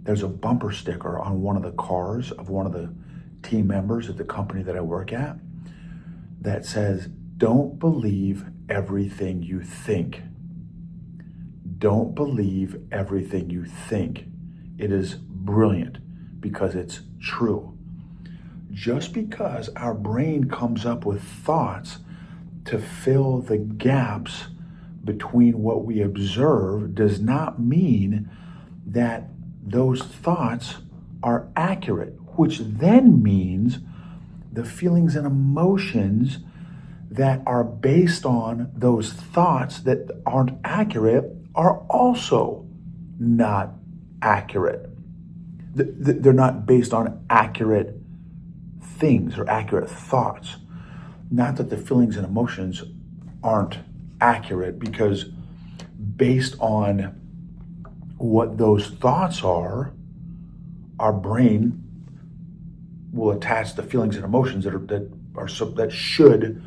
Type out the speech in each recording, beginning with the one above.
there's a bumper sticker on one of the cars of one of the team members at the company that I work at that says, "Don't believe everything you think." Don't believe everything you think. It is brilliant because it's true. Just because our brain comes up with thoughts to fill the gaps between what we observe does not mean that those thoughts are accurate, which then means the feelings and emotions that are based on those thoughts that aren't accurate are also not accurate. They're not based on accurate things or accurate thoughts. Not that the feelings and emotions aren't accurate, because based on what those thoughts are, our brain will attach the feelings and emotions that should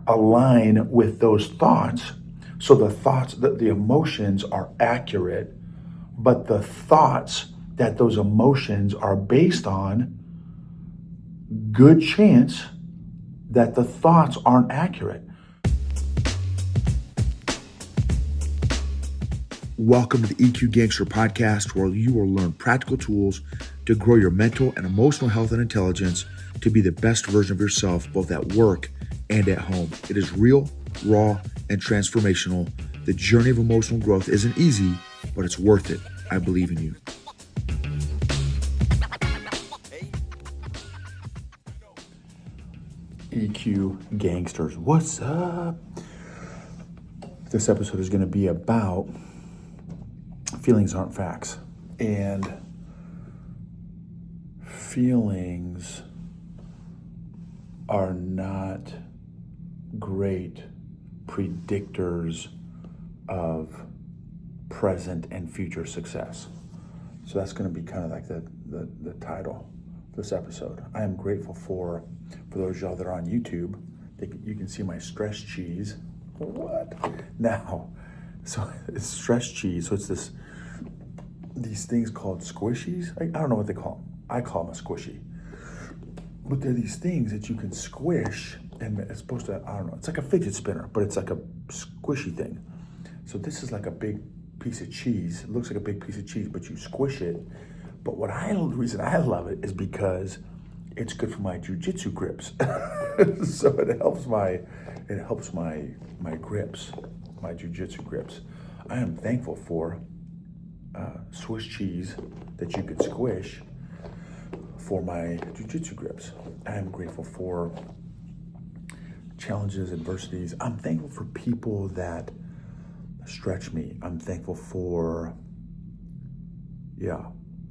align with those thoughts. So the emotions are accurate, but the thoughts that those emotions are based on, good chance that the thoughts aren't accurate. Welcome to the EQ Gangster Podcast, where you will learn practical tools to grow your mental and emotional health and intelligence to be the best version of yourself, both at work and at home. It is real, raw, and transformational. The journey of emotional growth isn't easy, but it's worth it. I believe in you. EQ Gangsters, what's up? This episode is going to be about feelings aren't facts. And feelings are not great predictors of present and future success. So that's going to be kind of like the title of this episode. I am grateful for those of y'all that are on YouTube. You can see my stress cheese. What? Now, so it's stress cheese. So it's these things called squishies. I don't know what they call them. I call them a squishy. But they're these things that you can squish, and it's supposed to, I don't know, it's like a fidget spinner, but it's like a squishy thing. So this is like a big piece of cheese. It looks like a big piece of cheese, but you squish it. But the reason I love it is because it's good for my jujitsu grips. So it helps my grips, my jujitsu grips. I am thankful for Swiss cheese that you could squish for my jujitsu grips. I am grateful for challenges, adversities. I'm thankful for people that stretch me. I'm thankful for,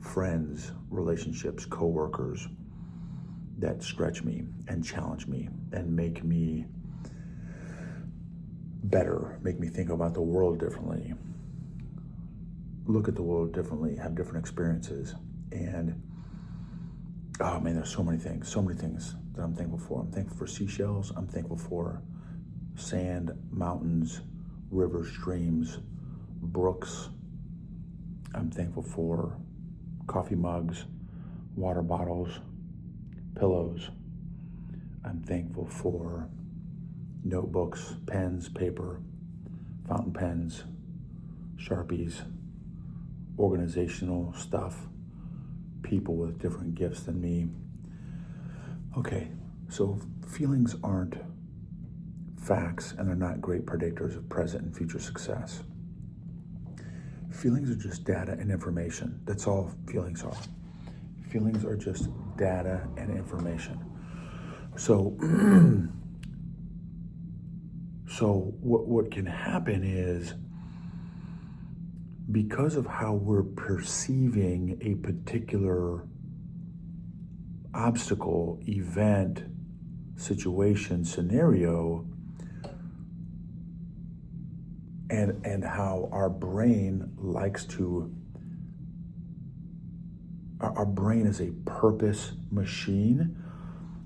friends, relationships, coworkers that stretch me and challenge me and make me better, make me think about the world differently, look at the world differently, have different experiences. And oh man, there's so many things that I'm thankful for. I'm thankful for seashells. I'm thankful for sand, mountains, rivers, streams, brooks. I'm thankful for coffee mugs, water bottles, pillows. I'm thankful for notebooks, pens, paper, fountain pens, Sharpies, organizational stuff, people with different gifts than me. Okay, so feelings aren't facts, and they're not great predictors of present and future success. Feelings are just data and information. That's all feelings are. Feelings are just data and information. So, what can happen is, because of how we're perceiving a particular obstacle, event, situation, scenario, and how our brain our brain is a purpose machine.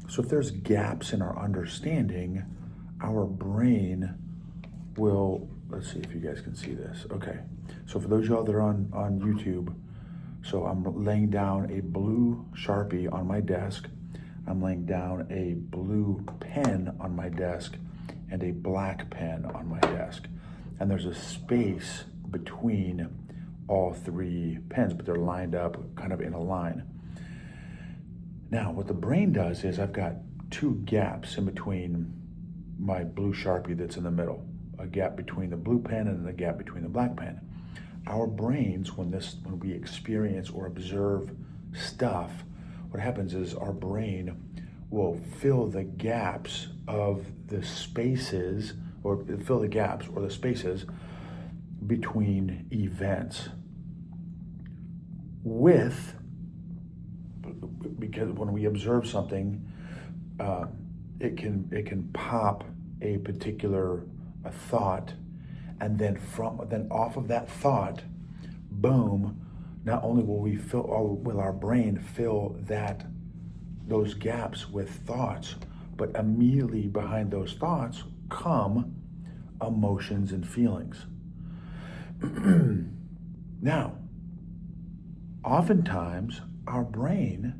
So if there's gaps in our understanding, our brain will, let's see if you guys can see this. Okay, so for those of y'all that are on YouTube, So I'm laying down a blue Sharpie on my desk. I'm laying down a blue pen on my desk and a black pen on my desk. And there's a space between all three pens, but they're lined up kind of in a line. Now, what the brain does is I've got two gaps in between my blue Sharpie that's in the middle, a gap between the blue pen and a gap between the black pen. Our brains, when we experience or observe stuff, what happens is our brain will fill the gaps of the spaces, or fill the gaps or the spaces between events with, because when we observe something, it can pop a particular thought, and then off of that thought, boom, not only will our brain fill those gaps with thoughts, but immediately behind those thoughts come emotions and feelings. Now, oftentimes our brain,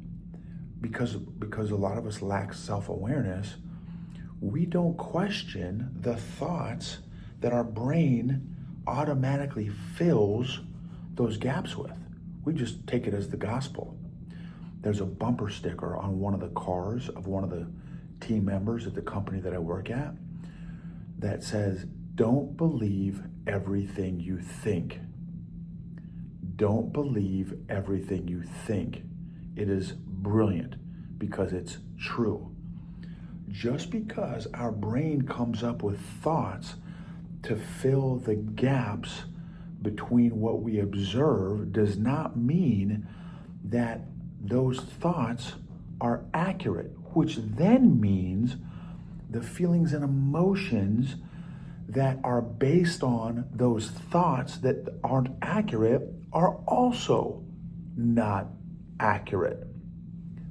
because a lot of us lack self-awareness, we don't question the thoughts that our brain automatically fills those gaps with. We just take it as the gospel. There's a bumper sticker on one of the cars of one of the team members at the company that I work at that says, "Don't believe everything you think. Don't believe everything you think." It is brilliant because it's true. Just because our brain comes up with thoughts to fill the gaps between what we observe does not mean that those thoughts are accurate, which then means the feelings and emotions that are based on those thoughts that aren't accurate are also not accurate.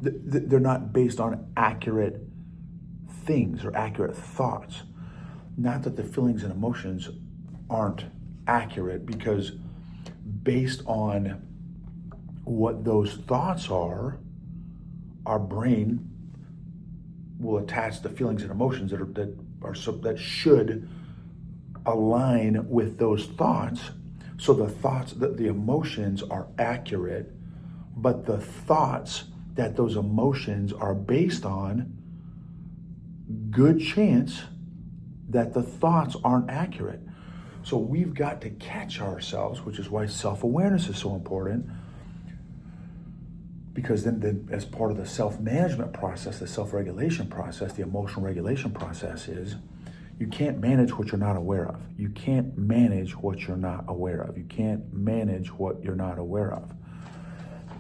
They're not based on accurate things or accurate thoughts. Not that the feelings and emotions aren't accurate, because based on what those thoughts are, our brain will attach the feelings and emotions that should align with those thoughts. So the emotions are accurate, but the thoughts that those emotions are based on, good chance that the thoughts aren't accurate. So we've got to catch ourselves, which is why self-awareness is so important, because then as part of the self-management process, the self-regulation process, the emotional regulation process is, you can't manage what you're not aware of. You can't manage what you're not aware of. You can't manage what you're not aware of.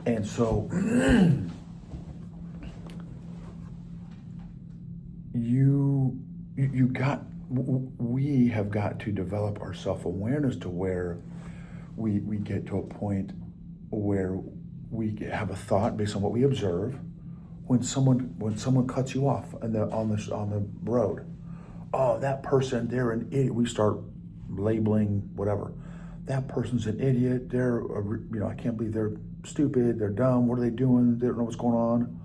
And so we have got to develop our self-awareness to where we get to a point where we have a thought based on what we observe. When someone cuts you off on the road, oh, that person, they're an idiot. We start labeling whatever. That person's an idiot. I can't believe they're stupid. They're dumb. What are they doing? They don't know what's going on.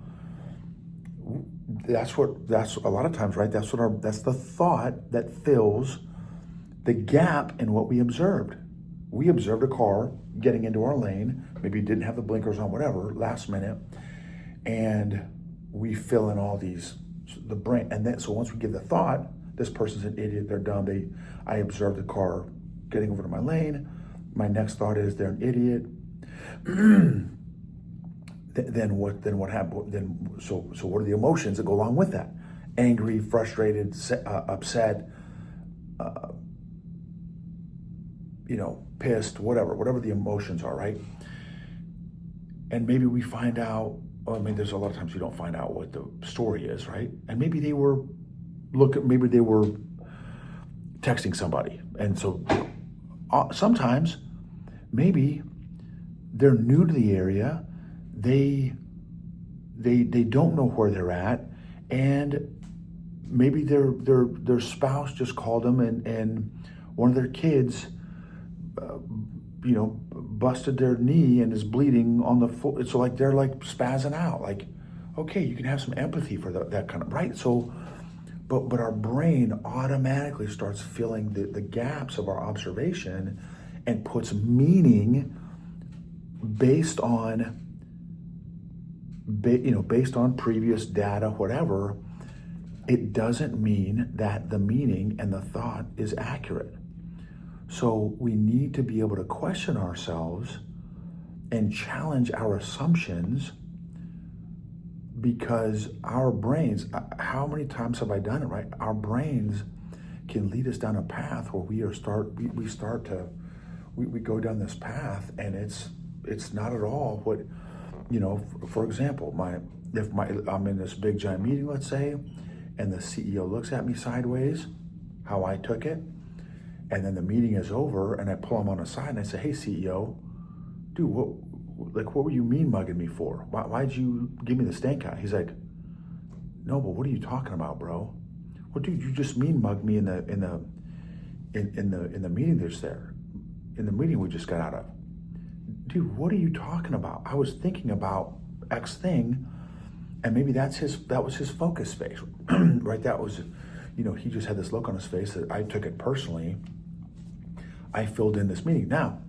That's a lot of times, right? That's the thought that fills the gap in what we observed. We observed a car getting into our lane, maybe didn't have the blinkers on, whatever, last minute, and we fill in all the brain. And then, so once we give the thought, this person's an idiot, they're dumb, I observed the car getting over to my lane, my next thought is they're an idiot. Then what happened? So what are the emotions that go along with that? Angry, frustrated, upset, pissed, whatever the emotions are, right? And maybe we find out, there's a lot of times you don't find out what the story is, right? And maybe they were texting somebody. And so sometimes maybe they're new to the area, they don't know where they're at, and maybe their spouse just called them, and one of their kids busted their knee and is bleeding on the foot. It's like they're like spazzing out. Like, okay, you can have some empathy for that kind of, right? So, but our brain automatically starts filling the gaps of our observation and puts meaning based on based on previous data, whatever. It doesn't mean that the meaning and the thought is accurate. So we need to be able to question ourselves and challenge our assumptions, because our brains, how many times have I done it, right? Our brains can lead us down a path where we go down this path, and it's not at all what, for example, I'm in this big giant meeting, let's say, and the CEO looks at me sideways, how I took it, and then the meeting is over, and I pull him on the side and I say, "Hey, CEO, dude, what were you mean mugging me for? Why'd you give me the stink eye?" He's like, "No, but what are you talking about, bro? Well, dude, you just mean mugged me in the meeting in the meeting we just got out of. Dude, what are you talking about? I was thinking about X thing." And maybe that was his focus space, right? That was, he just had this look on his face that I took it personally. I filled in this meeting. Now,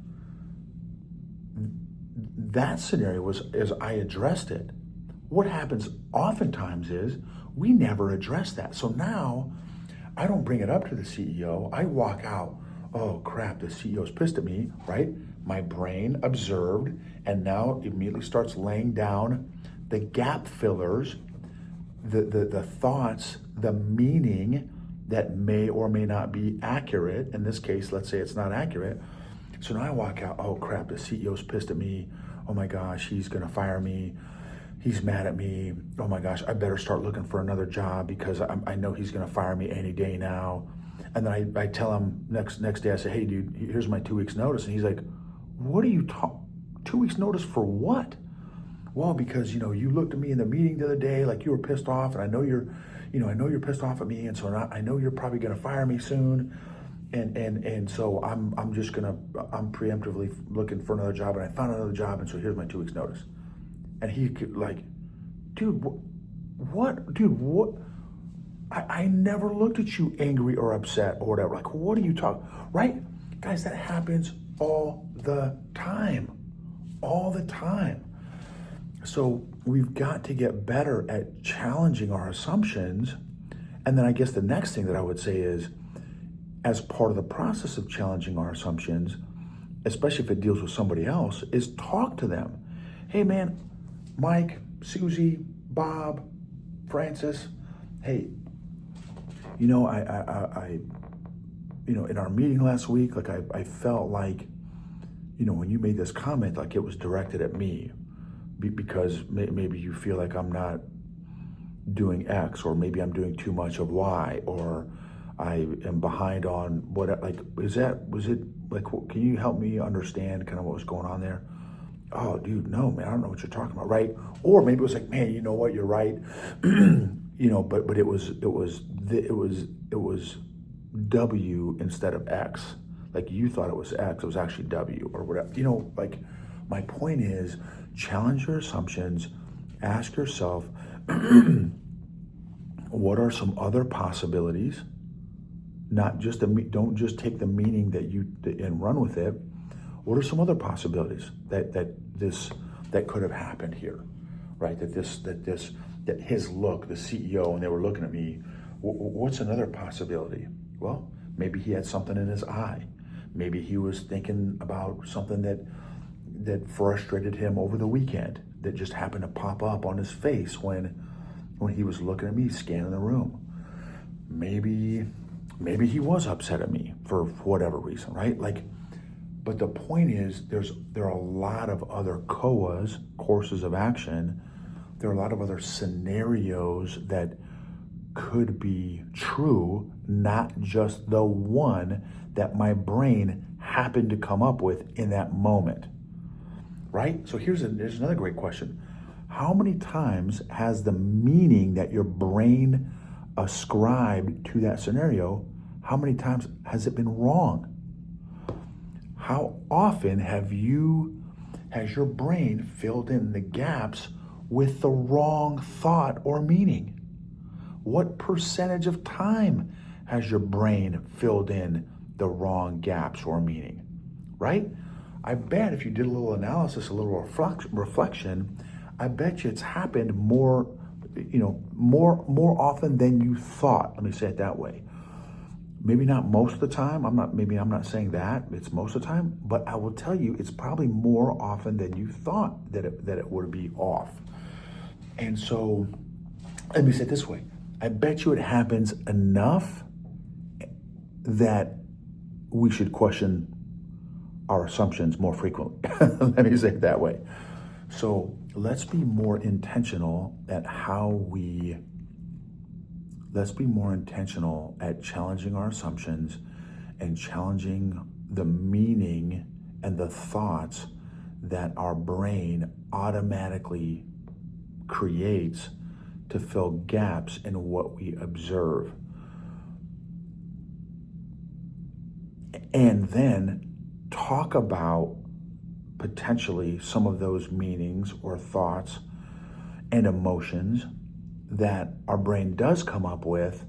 that scenario was, as I addressed it, what happens oftentimes is we never address that. So now I don't bring it up to the CEO. I walk out, oh crap, the CEO's pissed at me, right? My brain observed and now immediately starts laying down the gap fillers, the thoughts, the meaning that may or may not be accurate. In this case, let's say it's not accurate. So now I walk out, oh crap, the CEO's pissed at me. Oh my gosh, he's gonna fire me. He's mad at me. Oh my gosh, I better start looking for another job because I know he's gonna fire me any day now. And then I tell him next day, I say, "Hey dude, here's my 2 weeks notice." And he's like, "What are you 2 weeks notice for what?" "Well, because you looked at me in the meeting the other day like you were pissed off, and I know you're pissed off at me, and so I know you're probably gonna fire me soon, and so I'm preemptively looking for another job, and I found another job, and so here's my 2 weeks notice." And he could like, "Dude, what, dude, what? I never looked at you angry or upset or whatever. Like, what are you talking?" Right, guys? That happens all the time, all the time. So we've got to get better at challenging our assumptions. And then I guess the next thing that I would say is, as part of the process of challenging our assumptions, especially if it deals with somebody else, is talk to them. "Hey man, Mike, Susie, Bob, Francis, hey, I in our meeting last week, like I felt like, when you made this comment, like it was directed at me. Because maybe you feel like I'm not doing X, or maybe I'm doing too much of Y, or I am behind on what, like, was it like, can you help me understand kind of what was going on there?" "Oh, dude, no, man, I don't know what you're talking about," right? Or maybe it was like, "Man, you know what, you're right." But it was W instead of X. Like you thought it was X, it was actually W or whatever. Like my point is, challenge your assumptions, ask yourself, what are some other possibilities? Not just don't just take the meaning and run with it. What are some other possibilities that could have happened here, right? That his look, the CEO, and they were looking at me. What's another possibility? Well, maybe he had something in his eye. Maybe he was thinking about something that frustrated him over the weekend that just happened to pop up on his face when he was looking at me scanning the room. Maybe he was upset at me for whatever reason, right? Like, but the point is, there are a lot of other COAs, courses of action. There are a lot of other scenarios that could be true, not just the one that my brain happened to come up with in that moment. Right? So there's another great question. How many times has the meaning that your brain ascribed to that scenario, how many times has it been wrong? How often has your brain filled in the gaps with the wrong thought or meaning? What percentage of time has your brain filled in the wrong gaps or meaning? Right? I bet if you did a little analysis, a little reflection, I bet you it's happened more often than you thought. Let me say it that way. Maybe not most of the time. I'm not saying that it's most of the time, but I will tell you it's probably more often than you thought that it would be off. And so let me say it this way. I bet you it happens enough that we should question our assumptions more frequently. Let me say it that way. So let's be more intentional at challenging our assumptions and challenging the meaning and the thoughts that our brain automatically creates to fill gaps in what we observe. And then talk about potentially some of those meanings or thoughts and emotions that our brain does come up with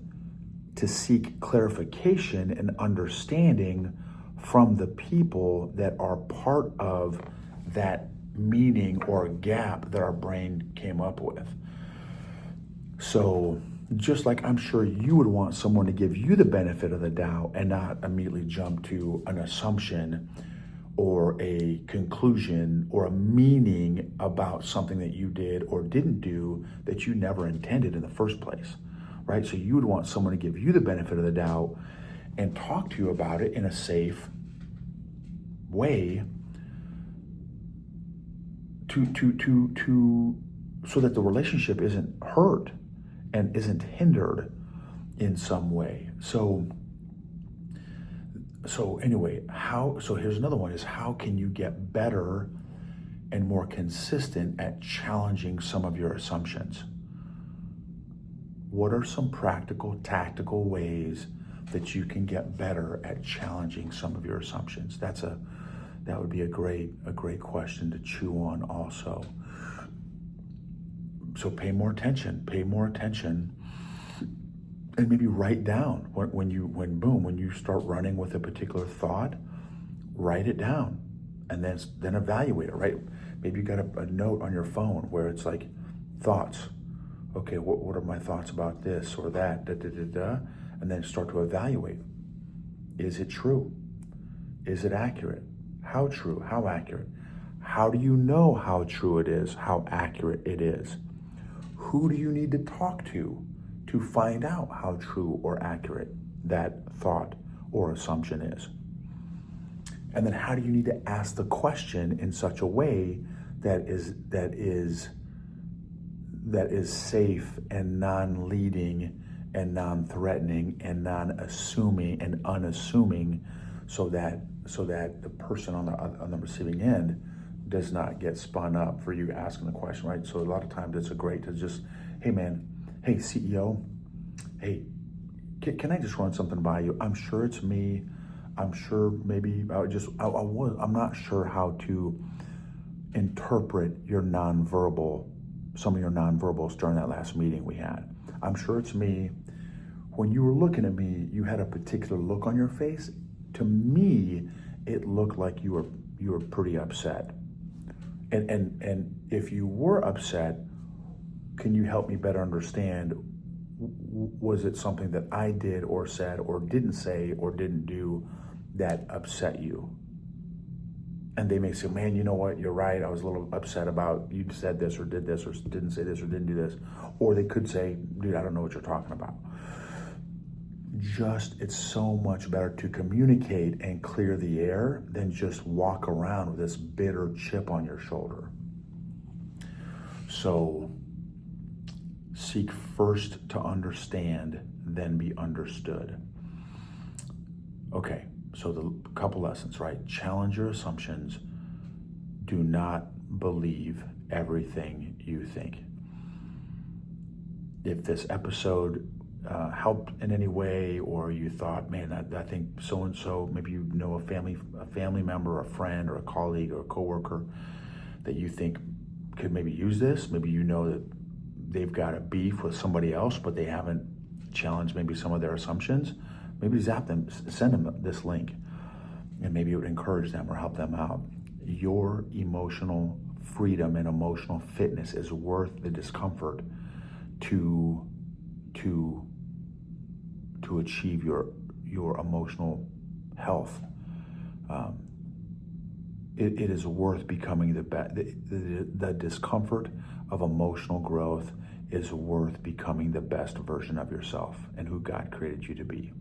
to seek clarification and understanding from the people that are part of that meaning or gap that our brain came up with. So just like I'm sure you would want someone to give you the benefit of the doubt and not immediately jump to an assumption or a conclusion or a meaning about something that you did or didn't do that you never intended in the first place, right? So you would want someone to give you the benefit of the doubt and talk to you about it in a safe way to so that the relationship isn't hurt and isn't hindered in some way. So anyway, so here's another one is how can you get better and more consistent at challenging some of your assumptions? What are some practical, tactical ways that you can get better at challenging some of your assumptions? That would be a great question to chew on also. So pay more attention, and maybe write down when you start running with a particular thought, write it down, and then evaluate it. Right? Maybe you got a note on your phone where it's like thoughts. Okay, what are my thoughts about this or that? And then start to evaluate. Is it true? Is it accurate? How true? How accurate? How do you know how true it is? How accurate it is? Who do you need to talk to find out how true or accurate that thought or assumption is? And then how do you need to ask the question in such a way that is safe and non-leading and non-threatening and non-assuming and unassuming, so that the person on the receiving end does not get spun up for you asking the question, right? So a lot of times it's great to just, hey man, hey CEO, hey, can I just run something by you? I'm sure it's me. I'm sure maybe I'm not sure how to interpret some of your nonverbals during that last meeting we had. I'm sure it's me. When you were looking at me, you had a particular look on your face. To me, it looked like you were pretty upset. And if you were upset, can you help me better understand? Was it something that I did or said or didn't say or didn't do that upset you? And they may say, man, you know what? You're right. I was a little upset about you said this or did this or didn't say this or didn't do this. Or they could say, dude, I don't know what you're talking about. It's so much better to communicate and clear the air than just walk around with this bitter chip on your shoulder. So seek first to understand, then be understood. Okay, so the couple lessons, right? Challenge your assumptions. Do not believe everything you think. If this episode helped in any way, or you thought, man, I think so-and-so, maybe you know a family member, a friend, or a colleague, or a coworker that you think could maybe use this. Maybe you know that they've got a beef with somebody else, but they haven't challenged maybe some of their assumptions. Maybe zap them, send them this link, and maybe it would encourage them or help them out. Your emotional freedom and emotional fitness is worth the discomfort to achieve your emotional health. It is worth becoming the discomfort of emotional growth is worth becoming the best version of yourself and who God created you to be.